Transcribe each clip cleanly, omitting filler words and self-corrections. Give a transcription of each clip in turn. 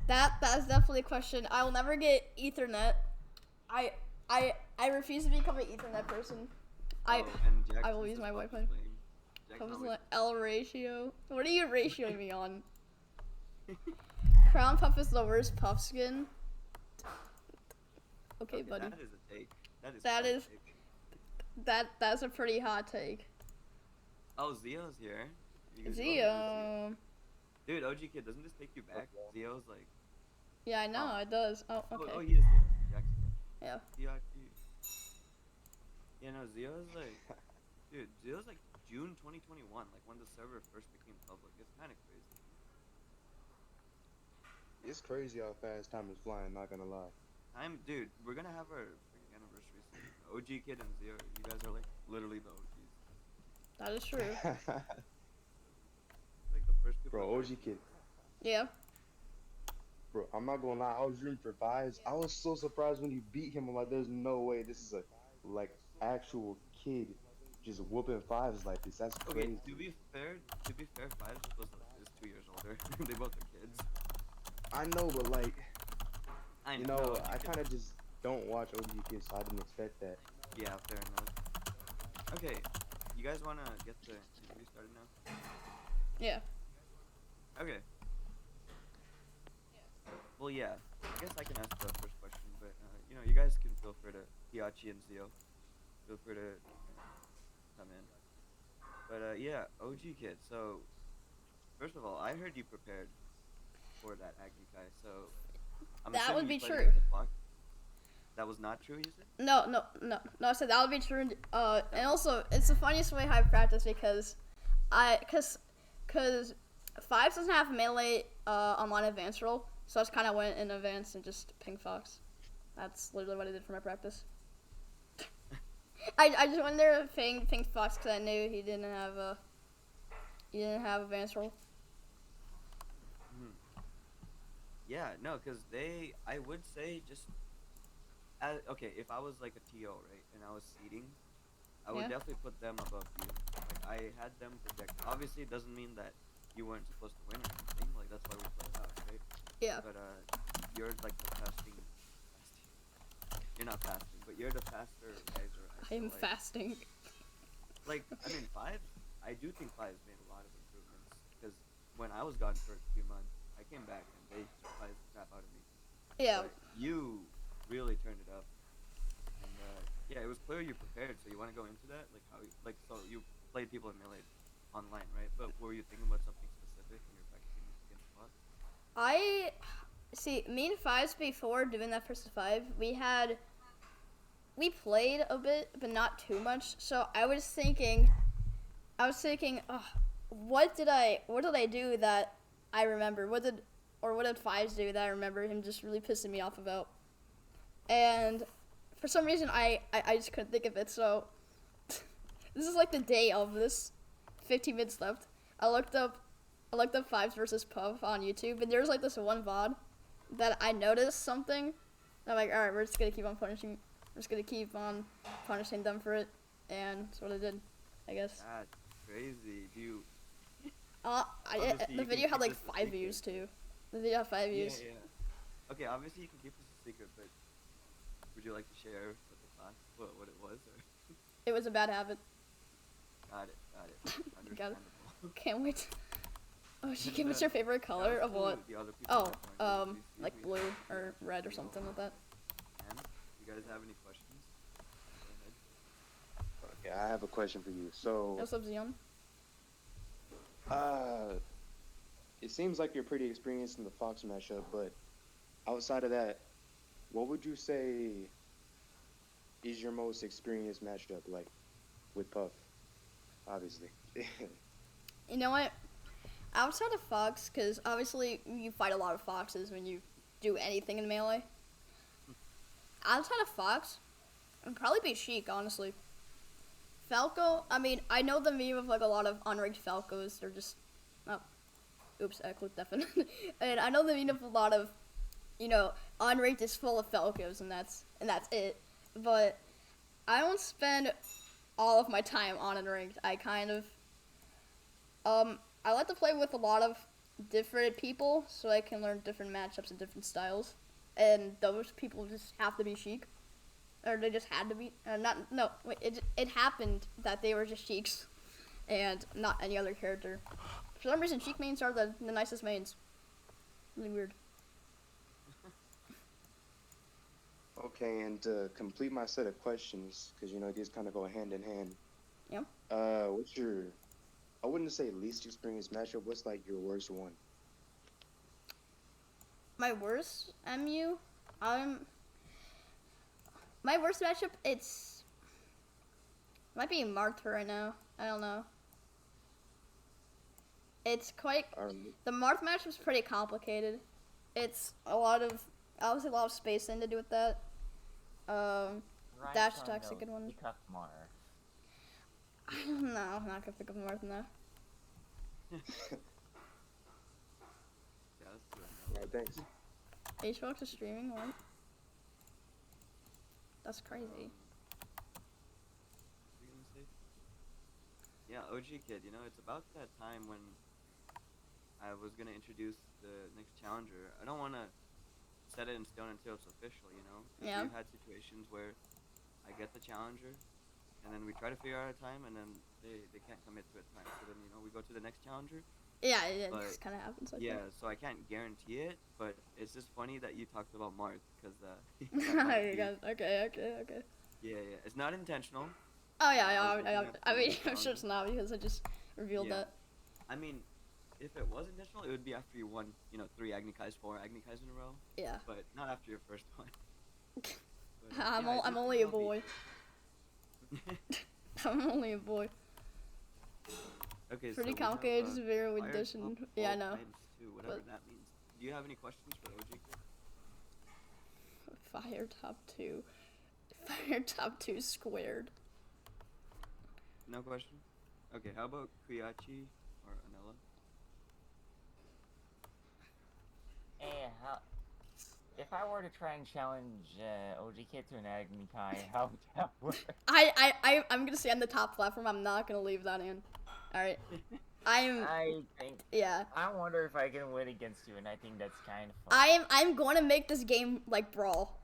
That's definitely a question. I will never get Ethernet. I I refuse to become an Ethernet person. I Oh, and I Jack, will since use this my puff is Wi-Fi. playing, Jack's Comes not like wasting L ratio. What are you ratioing me on? time. Crown Puff is the worst puff skin. Okay, Okay, buddy. that is a take. That is That quite is a take. that's a pretty hot take. Oh, Zio's here. You love me this Zio. Zio. Dude, OG kid, doesn't this take you back? Zio's like, Yeah, I know oh, it does. Oh, oh, okay. he is here. Jack's here. Yeah. Zio. Yeah, no, Zio's like, dude, Zio's like June 2021, like when the server first became public. It's kind of crazy. It's crazy how fast time is flying, not gonna lie. Dude, we're gonna have our freaking anniversary soon. OG kid and Zio, you guys are like literally the OGs. That is true. Like the first people. Bro, OG kid. Yeah. Bro, I'm not gonna lie, I was rooting for Vibes. I was so surprised when you beat him. I'm like, there's no way this is a like actual kid just whooping fives like this. That's Okay, crazy. to be fair, Fives is 2 years older. They both are kids. I know, but like, I you know. know, OG I kid. kind of just don't watch OG kids, so I didn't expect that. Yeah, fair enough. Okay, you guys wanna get the interview started now? Yeah. Okay. Well, yeah. I guess I can ask the first question, but you guys can feel free to Hiachi and Zio. Feel free to come in. But yeah, OG kid. So first of all, I heard you prepared for that Agni Kai. So I'm That would assuming be you played true. against the Fox. That was not true, you said? No. I said that would be true. And also, it's the funniest way I practice because cause Fives doesn't have melee online advanced roll, so I just kind of went in advance and just ping Fox. That's literally what I did for my practice. I just went there and ping Fox because I knew he didn't have advanced roll. Hmm. Yeah, no, because I would say just, okay, if I was like a TO, right, and I was seeding, I would Yeah. definitely put them above you. Like, I had them project. Obviously, it doesn't mean that you weren't supposed to win or anything. Like, that's why we played out, right? Yeah. But, you're like the fasting. You're not fasting, but you're the faster riser. I I feel am fasting. like, I mean, I do think Fives made a lot of improvements. Because when I was gone for a few months, I came back and they surprised the crap out of me. Yeah. But you really turned it up. And yeah, it was clear you prepared. So you want to go into that, so you played people in melee online, right? But were you thinking about something specific when you're practicing against bots? I see. Me and Fives before doing that first 5, we played a bit, but not too much. So I was thinking, what did I do that I remember? What did Fives do that I remember him just really pissing me off about? And for some reason, I just couldn't think of it. So this is like the day of this. 15 minutes left. I looked up Fives versus Puff on YouTube, and there's like this one VOD that I noticed something. And I'm like, all right, we're just gonna keep on punishing. We're just gonna keep on punishing them for it, and that's what I did, I guess. That's crazy. Do you? The Obviously, you can video had keep like this a 5 secret. views too. The video had 5 Yeah, views. yeah. Okay, obviously you can keep this a secret, but would you like to share with the class what it was? Or? It was a bad habit. Got it. Got it. Understandable. Can't wait. Oh, she And, gave us your favorite color shouts of to what? the other people Oh, that joined. We like see blue we or red or something like that. And you guys have any questions? Go ahead. Okay, I have a question for you. So, What's up, Zion? uh, it seems like you're pretty experienced in the Fox matchup, but outside of that, what would you say is your most experienced matchup, like with Puff, obviously? You know what? Outside of Fox, because obviously you fight a lot of Foxes when you do anything in Melee. Outside of Fox, it'd probably be Sheik, honestly. Falco, I mean, I know the meme of like a lot of unrigged Falcos. They're just, oh, oops, I clicked deafen. And I know the meme of a lot of, unrigged is full of Falcos, and that's it. But I don't spend all of my time on unrigged. I kind of, I like to play with a lot of different people so I can learn different matchups and different styles. And those people just have to be Sheik. Or they just had to be. It happened that they were just Sheiks and not any other character. For some reason, Sheik mains are the nicest mains. Really weird. Okay, and to complete my set of questions, because you know these kind of go hand in hand. Yeah. What's your? I wouldn't say least experienced matchup. What's like your worst one? My worst MU, my worst matchup. Might be Martha right now. I don't know. It's quite. The Marth matchup's pretty complicated. It's obviously a lot of spacing to do with that. Dash attack's a good one. Pick up Marth. I don't know. I'm not gonna pick up Marth now. Yeah, that's good. Alright, thanks. HBox is streaming. What? That's crazy. What were you gonna say? Yeah, OG Kid. You know, it's about that time when I was gonna introduce the next challenger. I don't wanna set it in stone until it's official. You know. 'Cause Yeah. We've had situations where I get the challenger, and then we try to figure out a time, and then they can't commit to a time. So then we go to the next challenger. Yeah, it But, just kind of happens like Yeah, so I can't guarantee it, but it's just funny that you talked about Marth, because that. Okay. yeah, it's not intentional. Oh I was yeah. looking at I mean, the I'm sure it's not because I just revealed Yeah. that. I mean, if it was intentional, it would be after you won, 3 Agni Kais, 4 Agni Kais in a row, Yeah. but not after your first one. But, I'm yeah, I I'm do only a think it'll boy. be- I'm only a boy. Okay, Pretty so we have, complicated, just very Fire addition. Top Yeah, I all know. times 2, whatever But- that means. Do you have any questions for OG Kid? Fire top 2. Fire top 2 squared. No question? Okay, how about Kuyachi or Anella? Hey, if I were to try and challenge OG Kid to an Agni Kai, how would that work? I'm gonna say on the top platform. I'm not gonna leave that in. All right. I think. Yeah. I wonder if I can win against you, and I think that's kind of fun. I'm going to make this game like Brawl.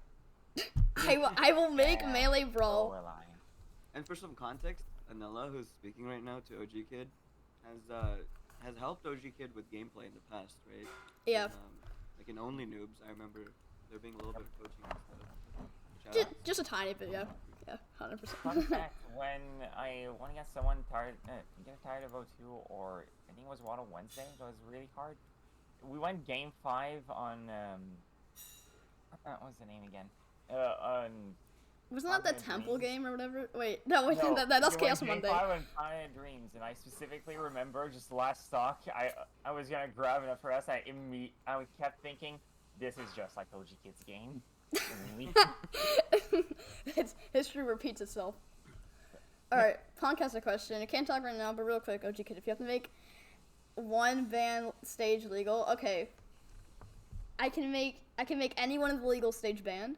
I will make Yeah, Melee So Brawl. will I. And for some context, Anella, who's speaking right now to OG Kid, has helped OG Kid with gameplay in the past, right? Yeah. And, like in Only Noobs, I remember there being a little bit of coaching and stuff. Shout out. Just a tiny bit, yeah. Yeah, 100%. Fun fact, when I went against someone get tired of O2, or I think it was Waddle Wednesday, it was really hard. We went game 5 on, what was the name again? Wasn't that the Planet Temple Dreams. game or whatever? Wait, no, wait, No, that's we Chaos went Monday. game 5 on Planet Dreams, and I specifically remember just last stock, I was gonna grab enough for us, I kept thinking, this is just like OG Kid's game. History repeats itself. Alright, Punk has a question. I can't talk right now, but real quick, OG Kid, if you have to make one ban stage legal, okay. I can make anyone in the legal stage banned.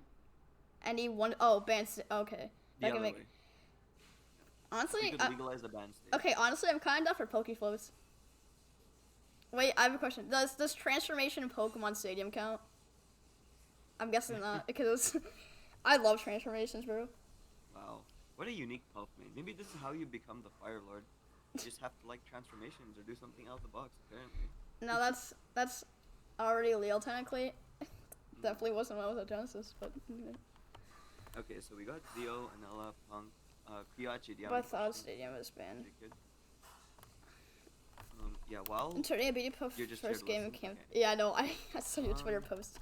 Okay. The I can other make. way. Honestly, You could legalize the ban stage. okay. Honestly, I'm kind of for Pokeflows. Wait, I have a question. Does transformation in Pokemon Stadium count? I'm guessing not because I love transformations, bro. Wow. What a unique puff, man. Maybe this is how you become the Fire Lord. You just have to like transformations or do something out of the box, apparently. No, that's already illegal technically. Definitely wasn't when I was at Genesis, but. Okay, so we got Zio, Anella, Punk, Kuyachi. Do you have But I any thought questions? Stadium was banned. Okay, good. Yeah, while... Turning a BD post You're just here first to game in listen? camp. Okay. Yeah, no, I saw your Twitter post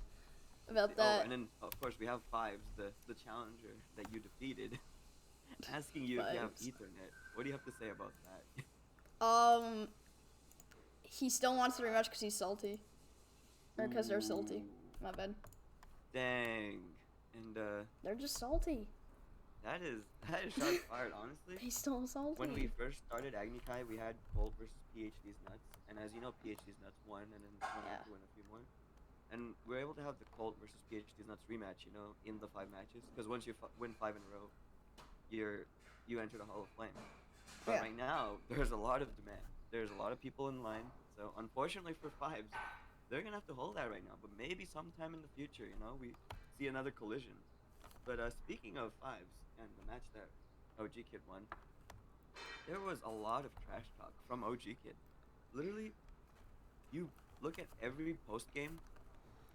about Oh, that. and then, of course, we have Fives, the challenger that you defeated. Asking you if you have Fives. Ethernet. What do you have to say about that? He still wants the rematch because he's salty. Or because they're salty. Ooh, My bad. Dang. And, They're just salty. that is shots fired, honestly. He's still salty. When we first started Agni Kai, we had Cold versus PhD's Nuts, and as you know, PhD's Nuts won, and then won Yeah. and 2 and a few more. And we were able to have the Cold versus PhD's Nuts rematch, in the 5 matches, because once you win 5 in a row, you enter the Hall of Flame. But Yeah. right now, there's a lot of demand. There's a lot of people in line So unfortunately for fives, they're gonna have to hold that right now. But maybe sometime in the future, we see another collision. But speaking of fives and the match that OG Kid won, there was a lot of trash talk from OG Kid. Literally, you look at every post game,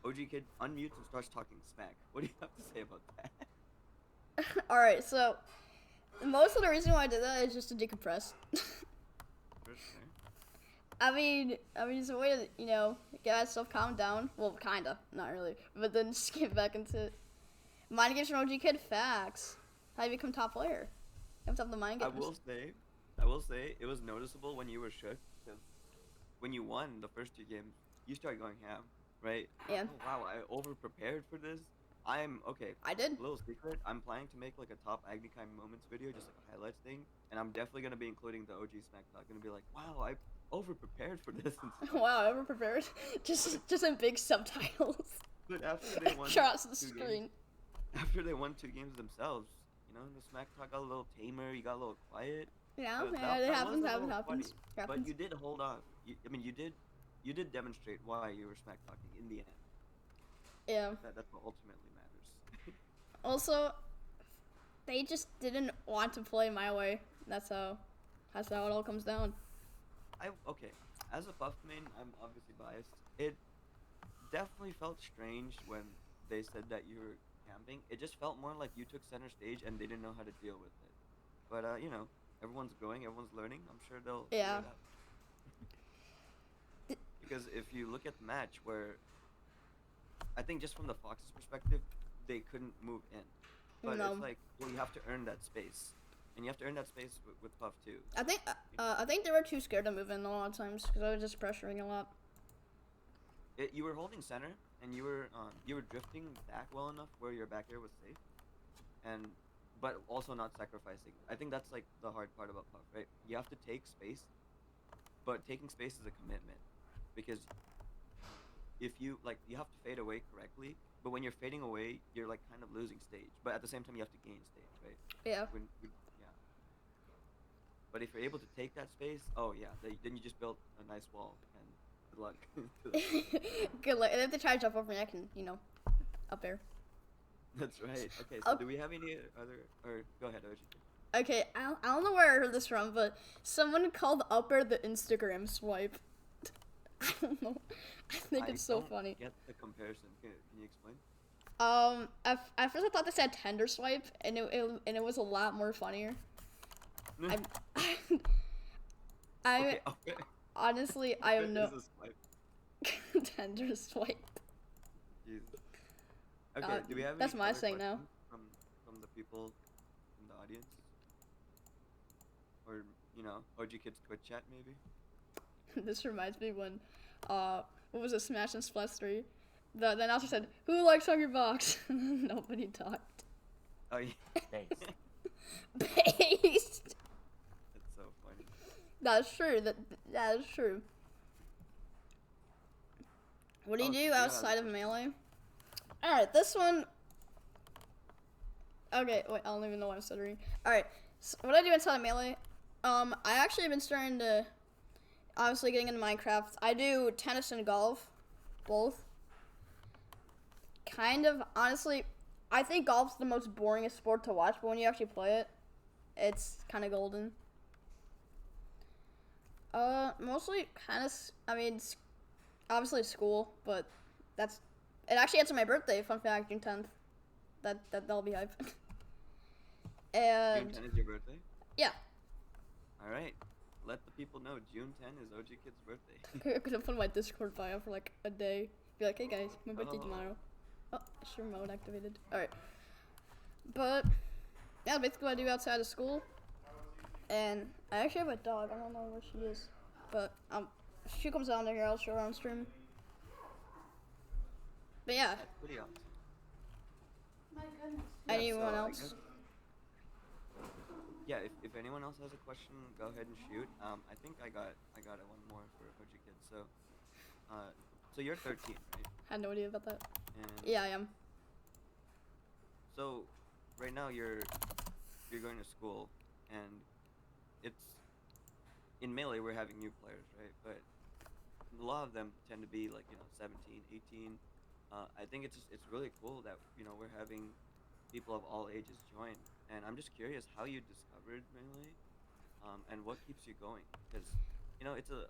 OG Kid unmutes and starts talking smack. What do you have to say about that? All right, so most of the reason why I did that is just to decompress. For sure. I mean, it's a way to, get myself calmed down. Well, kinda, not really, but then just get back into mind games from OG Kid. Facts. How you become top player? You have to have the mind I games. will say, it was noticeable when you were shook, because when you won the first 2 games, you started going ham, right? Yeah. Oh, wow, I over prepared for this. Okay. I did. Little secret, I'm planning to make like a top Agni moments video, just like a highlights thing, and I'm definitely gonna be including the OG Smack Talk. Gonna be like, wow, I over prepared for this. And stuff. Wow, I prepared. just in big subtitles. But after they won Across the 2 screen. games, after they won 2 games themselves, the Smack Talk got a little tamer. You got a little quiet. Yeah, But yeah, that it was happens. a Happens. little Happens. funny. But Happens. you did hold on. You did demonstrate why you were Smack Talking in the end. Yeah. That's what ultimately matters. Also, they just didn't want to play my way. That's how it all comes down. Okay, as a buff main, I'm obviously biased. It definitely felt strange when they said that you were camping. It just felt more like you took center stage and they didn't know how to deal with it. But everyone's growing, everyone's learning. I'm sure they'll figure Yeah. it out. Because if you look at the match, where I think just from the Fox's perspective, they couldn't move in. But No. it's like, well, you have to earn that space, and you have to earn that space with Puff too. I think they were too scared to move in a lot of times because I was just pressuring a lot. You were holding center, and you were drifting back well enough where your back air was safe, but also not sacrificing. I think that's like the hard part about Puff, right? You have to take space, but taking space is a commitment, because if you have to fade away correctly, but when you're fading away, you're like kind of losing stage, but at the same time you have to gain stage, right? Yeah. Yeah. But if you're able to take that space, oh yeah, then you just built a nice wall, and good luck. Good luck. And if they try to jump over me, I can, up air. That's right. Okay, so Oh. do we have any other, or go ahead, OG. Okay, I don't know where I heard this from, but someone called up air the Instagram swipe. I don't know. I think it's so don't funny. Get the comparison. Can you explain? At first I thought they said tender swipe, and it was a lot more funnier. Okay. Honestly, I have no Is a swipe. tender swipe. Jesus. Okay, do we have that's any my other saying now. questions from the people in the audience? Or, OG Kids Twitch chat maybe? This reminds me when, what was it, Smash and Splash 3? The announcer said, "Who likes Hungry Box?" Nobody talked. Oh yeah. Based. Based. That's so funny. That's true. That is true. What do you Oh, do so yeah, outside of Melee? Alright, this one... Okay, wait, I don't even know what I'm stuttering. Alright, so what I do inside of Melee, I actually have been starting to... Obviously getting into Minecraft. I do tennis and golf. Both. Kind of, honestly, I think golf's the most boringest sport to watch, but when you actually play it, it's kind of golden. Mostly kind of, obviously school, but it actually answered my birthday, fun fact, June 10th. That'll be hype. And June 10 is your birthday? yeah. Alright. Let the people know June 10 is OG Kid's birthday. I could have put my Discord bio for like a day. Be like, hey guys, my birthday Oh. tomorrow. Oh, sure mode activated. Alright. But yeah, basically what I do outside of school. And I actually have a dog. I don't know where she is. But she comes down here, I'll show her on stream. But yeah. That's pretty awesome. My goodness. Yeah, Anyone so I else? guess- Yeah, if anyone else has a question, go ahead and shoot. I think I got one more for OG Kids. So you're 13, right? I had no idea about that. And Yeah, I am. So right now you're going to school, and it's in Melee we're having new players, right? But a lot of them tend to be like 17, 18. I think it's really cool that we're having people of all ages join, and I'm just curious how you discovered Melee, and what keeps you going, because it's a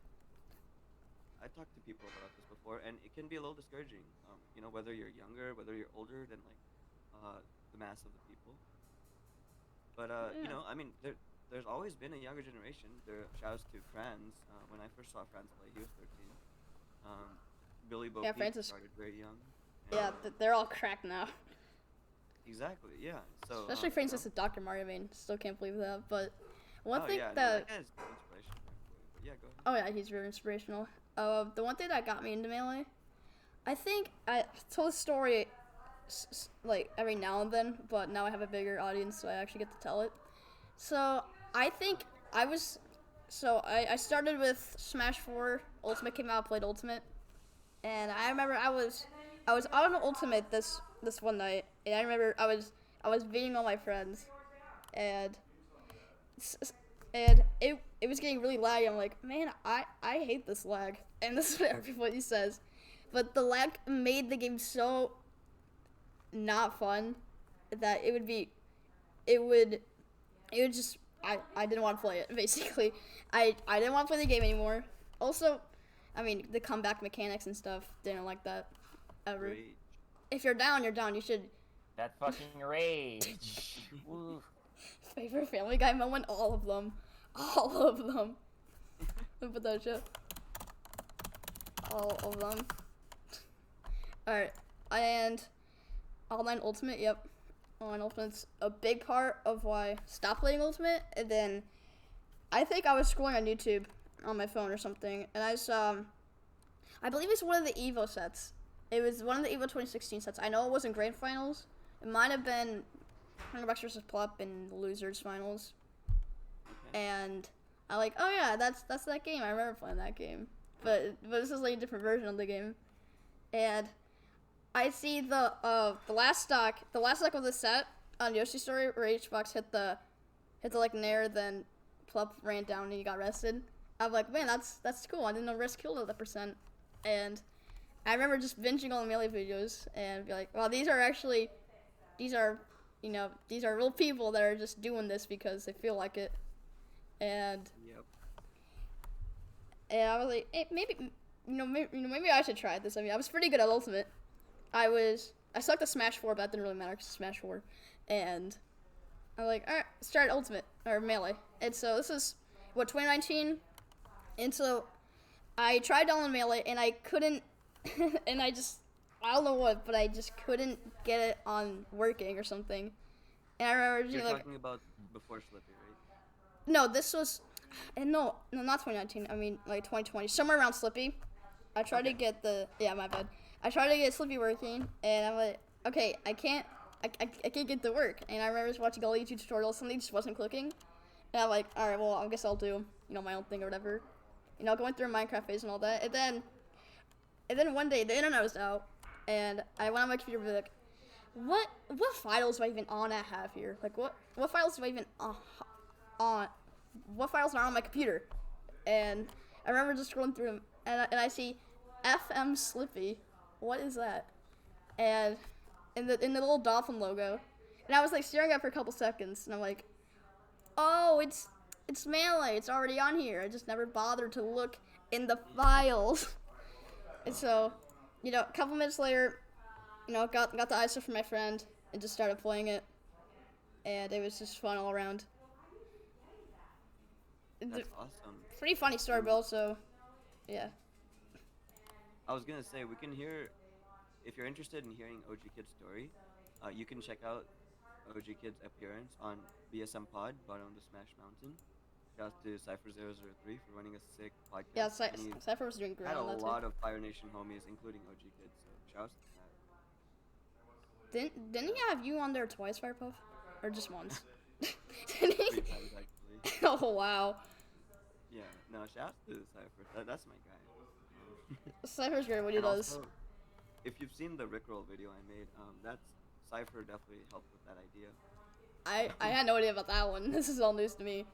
I talked to people about this before, and it can be a little discouraging. Whether you're younger, whether you're older than like the mass of the people. But Yeah. I mean, there's always been a younger generation. There, shouts to Franz. When I first saw Franz play, he was 13. Um, Billy Bo Yeah, Peep Francis. started very young, Yeah, and they're all cracked now. exactly, yeah. So Especially Francis and Dr. Mario. I mean, still can't believe that. But one oh thing yeah, no, that that guy's inspiration for everybody. But yeah, go ahead. oh yeah, he's very inspirational. The one thing that got me into Melee, I think I told the story like every now and then, but now I have a bigger audience, so I actually get to tell it. So I think I was, so I started with Smash 4. Ultimate came out, played Ultimate, and I remember I was on Ultimate this one night, and I remember I was beating all my friends, and it was getting really laggy. I'm like, man, I hate this lag, and this is what everybody says, but the lag made the game so not fun that it would just I didn't want to play it basically. I didn't want to play the game anymore. Also, I mean the comeback mechanics and stuff didn't like that ever. Great. If you're down, you're down. You should That fucking rage. Woo. favorite Family Guy moment, all of them. All of them. Let me put that shit. All of them. Alright. And Online Ultimate, yep. Online Ultimate's a big part of why I stopped playing Ultimate. And then I think I was scrolling on YouTube on my phone or something, and I saw, I believe it's one of the EVO sets. It was one of the EVO 2016 sets. I know it wasn't Grand Finals. It might have been Hungerbucks versus Plup in the Losers Finals. Okay. And I like, oh yeah, that's that game. I remember playing that game. But this is like a different version of the game. And I see the last stock of the set on Yoshi's Story where Hbox hit the like nair, then Plup ran down and he got rested. I'm like, man, that's cool. I didn't know Rest killed at that percent. And I remember just binging all the Melee videos and be like, wow, these are real people that are just doing this because they feel like it. And Yep. I was like, hey, maybe I should try this. I mean, I was pretty good at Ultimate. I sucked at Smash 4, but that didn't really matter because Smash 4. And I'm like, alright, let's try Ultimate, or Melee. And so this is, 2019? And so I tried downloading Melee, and I couldn't, and I don't know what, but I just couldn't get it on working or something. And I remember You're just talking about before Slippy, right? no, this was, and no, not 2019. I mean, like 2020, somewhere around Slippy. I tried to get my bad. I tried to get Slippy working, and I'm like, okay, I can't get to work. And I remember just watching all the YouTube tutorials, something just wasn't clicking. And I'm like, all right, well, I guess I'll do, my own thing or whatever. Going through Minecraft phase and all that. And then one day the internet was out, and I went on my computer and be like, what files do I even have here? Like, what files do I even on? What files are on my computer? And I remember just scrolling through them, and I see FM Slippy. What is that? And in the little dolphin logo, and I was like staring at it for a couple seconds, and I'm like, oh, it's Melee. It's already on here. I just never bothered to look in the files. And so, a couple minutes later, got the ISO from my friend and just started playing it, and it was just fun all around. That's awesome. Pretty funny story, but also, yeah. I was gonna say we can hear, if you're interested in hearing OG Kid's story, you can check out OG Kid's appearance on BSM Pod, brought on to Smash Mountain. Shout out to Cypher003 for running a sick podcast. Yeah, and he Cypher was doing great had a on that lot of Fire Nation homies, including OG Kid. So shouts to that. Didn't he have you on there twice, Firepuff? Or just once? Three times actually. Oh, wow. Yeah, no, shouts to Cypher. That's my guy. Cypher's great what he And does. also, if you've seen the Rickroll video I made, that's Cypher definitely helped with that idea. I had no idea about that one. This is all news to me.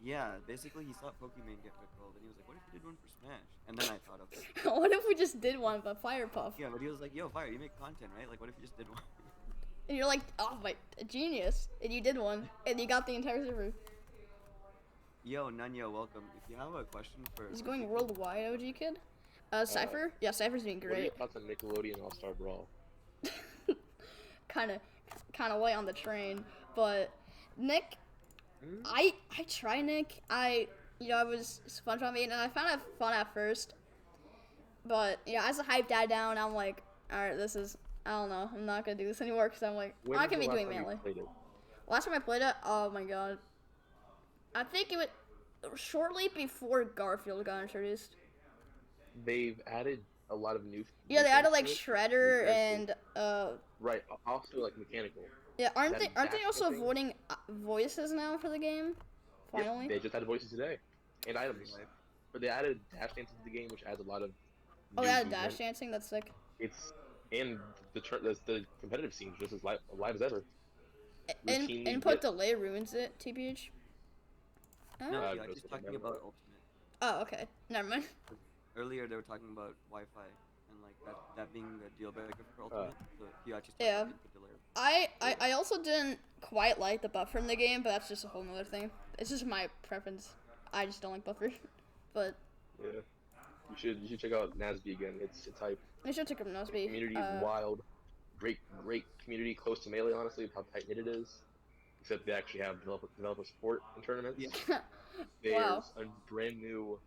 Yeah, basically he saw Pokemon get rickrolled, and he was like, "What if you did one for Smash?" And then I thought of it. What if we just did one, but Fire Puff? Yeah, but he was like, "Yo, Fire, you make content, right? Like, what if you just did one?" And you're like, oh my, genius. And you did one, and you got the entire server. Yo, Nanya, welcome. If you have a question for, He's OG going Kid- worldwide, OG Kid. Cypher? Yeah, Cypher's doing What are your great. thoughts on Nickelodeon All Star Brawl? kind of late on the train, but Nick, Hmm? I try Nick. I was SpongeBob main, and I found it fun at first, but as the hype died down, I'm like, all right, this is, I don't know, I'm not gonna do this anymore because I'm like, When I was can the be last doing time you melee. played it? Last time I played it, oh my god, I think it was shortly before Garfield got introduced. They've added a lot of new. Yeah, new they added things like to it Shredder compared to- and right. Also, like mechanical. yeah, aren't That they dash also thing? voting voices now for the game? Yep, Finally. they just added voices today and items, Like, but they added dash dancing to the game, which adds a lot of. Oh new yeah, movement. dash dancing. That's sick. It's and the competitive scene is just as live as ever. Routinely Input get- delay ruins it. TBH. Oh. no, Uh, yeah, goes just to talking the about memory. Ultimate. Oh, okay. Never mind. Earlier they were talking about Wi-Fi and like that being the deal breaker for Ultimate. So Hiachi's talking Yeah. about input delay. I also didn't quite like the buffer in the game, but that's just a whole nother thing. It's just my preference. I just don't like buffer. But Yeah, you should check out Nasby again. It's hype. I should take up Nosby. Community is wild. Great community close to Melee. Honestly, with how tight knit it is. Except they actually have developer support in tournaments. Yeah. There's Wow. a brand new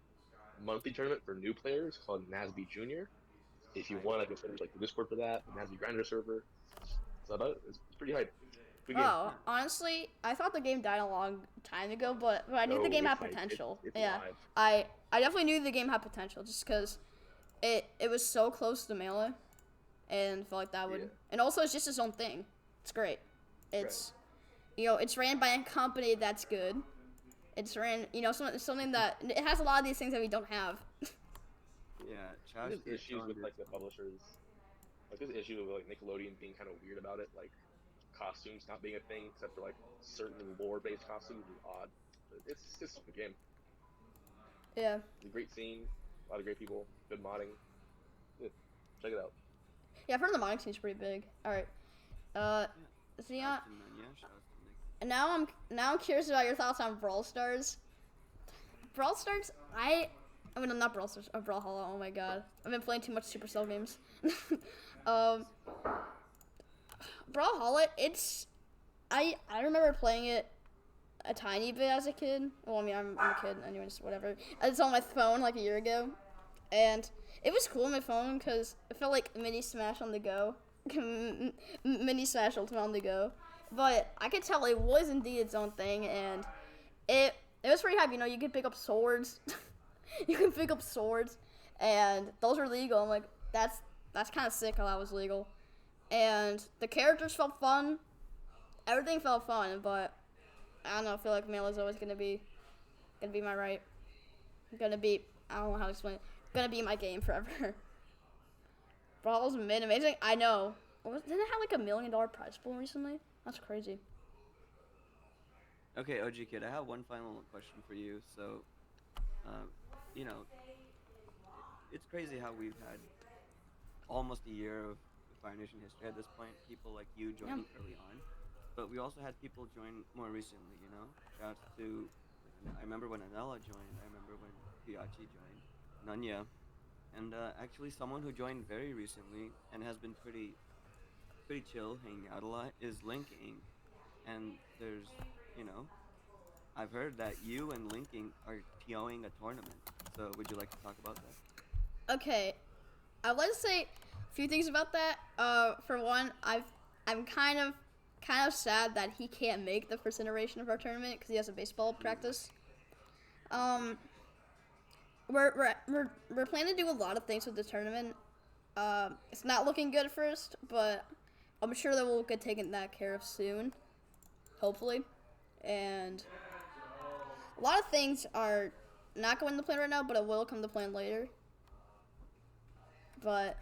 monthly tournament for new players called Nasby Junior. If you want, I can send you like the Discord for that. The Nasby Grinder server. So it's pretty hype. Good game. Oh, honestly, I thought the game died a long time ago, but I knew No, the game had it's hype. potential. It's Yeah, live. I definitely knew the game had potential just because it was so close to Melee, and felt like that would. Yeah. And also, it's just its own thing. It's great. It's it's ran by a company that's good. It's ran something that it has a lot of these things that we don't have. Yeah, Chaz There's did issues on with this- like the publishers. Like there's issues with like Nickelodeon being kind of weird about it, like costumes not being a thing except for like certain lore-based costumes is odd. But it's just a game. Yeah. It's a great scene, a lot of great people, good modding. Yeah, check it out. Yeah, I've heard the modding scene's pretty big. All right. Xeon. Shouts to Nanya, shouts to Nick. And now I'm curious about your thoughts on Brawl Stars. Brawl Stars, I mean not Brawl Stars, Brawlhalla. Oh my god, I've been playing too much Supercell games. Brawlhalla, I remember playing it a tiny bit as a kid. Well, I mean I'm a kid, anyways, whatever. It's on my phone like a year ago, and it was cool on my phone because it felt like mini Smash on the go, mini Smash Ultimate on the go. But I could tell it was indeed its own thing, and it was pretty hype. You could pick up swords. You can pick up swords, and those are legal. I'm like, that's kind of sick how that was legal. And the characters felt fun. Everything felt fun, but I don't know. I feel like Melee's always gonna be my right. Gonna be, I don't know how to explain it. Gonna be my game forever. Brawl's mid amazing. I know. Didn't it have like $1 million prize pool recently? That's crazy. Okay, OG Kid, I have one final question for you. So, it's crazy how we've had almost a year of Fire Nation history at this point. People like you joining early on, but we also had people join more recently. Shouts to, I remember when Anela joined. I remember when Hiachi joined, Nanya, and actually someone who joined very recently and has been pretty chill, hanging out a lot, is Linking. And there's, I've heard that you and Linking are TOing a tournament. So would you like to talk about that? Okay, I'd like to say a few things about that. For one, I'm kind of sad that he can't make the first iteration of our tournament because he has a baseball practice. We're planning to do a lot of things with the tournament. It's not looking good at first, but I'm sure that we'll get taken care of soon, hopefully. And a lot of things are not going to plan right now, but it will come to plan later. But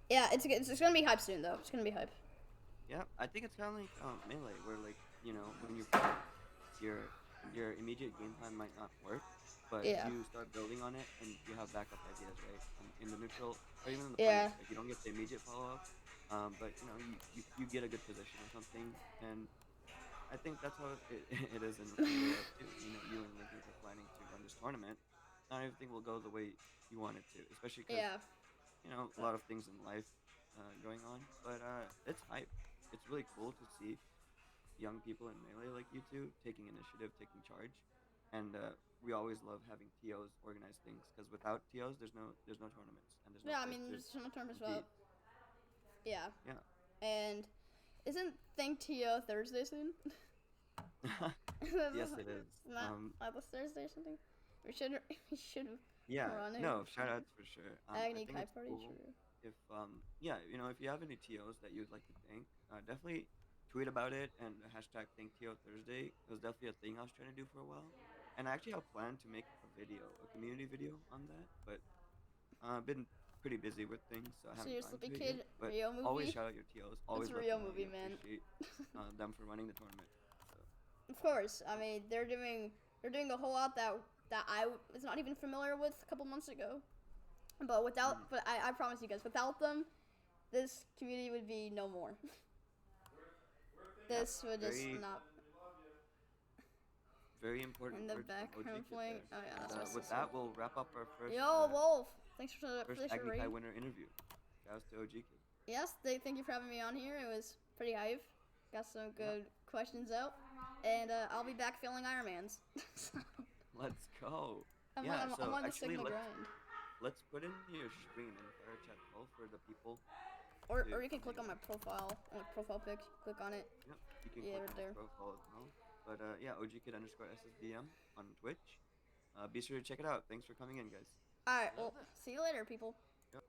yeah, it's gonna be hype soon though. It's gonna be hype. Yeah, I think it's kind of like Melee, where like when you play, you're your immediate game plan might not work, but Yeah. you start building on it and you have backup ideas, right? In the neutral or even in the Yeah. punish, like you don't get the immediate follow up, but you know you get a good position or something, and I think that's how it is in real life too. You know, you and Lincoln are planning to run this tournament. Not everything will go the way you want it to, especially because Yeah. you know a lot of things in life going on. But it's hype. It's really cool to see young people in melee like you two taking initiative, taking charge, and we always love having TOs organize things because without TOs, there's no tournaments and there's no Yeah, I place mean, to there's so much terms compete. about. Yeah. Yeah. And isn't Think TO Thursday soon? Yes, it is. Not this Thursday or something? We should we should Yeah, run it. no, shout outs for sure. I Agni think it's Kite Party, cool true. if yeah, you know, if you have any TOs that you'd like to thank, definitely tweet about it and hashtag thank TO Thursday. It was definitely a thing I was trying to do for a while. And I actually have planned to make a video, a community video on that, but I've been pretty busy with things, so I haven't Seriously, gotten to Big it yet. Kid, But Rio always movie. shout out your TOs. It's Always a let Rio them know movie, you man. appreciate them for running the tournament. So Of course, I mean they're doing a whole lot that I was not even familiar with a couple months ago. But mm, I promise you guys, without them, this community would be no more. yeah, This would just very not. very important In the words from OG background Kid playing. there. Oh yeah, And that's my with sister. that, we'll wrap up our Yo, Wolf. Thanks for first this Agni Kai raid. winner interview. Shouts to OG Kid. Yes, thank you for having me on here. It was pretty hype. Got some Yeah, good questions out, and I'll be back filling Ironmans. So, let's go. I'm, Yeah, I'm, I'm so on the actually Sigma grind. let's put in your stream in Fire Chat 12 for the people Or to you can come click hang on my out. profile pic. Click on it. Yep, you can Yeah, click right on his there. profile as well. But yeah, OGKid underscore SSBM on Twitch. Be sure to check it out. Thanks for coming in, guys. All right. Well, see you later, people. Yep.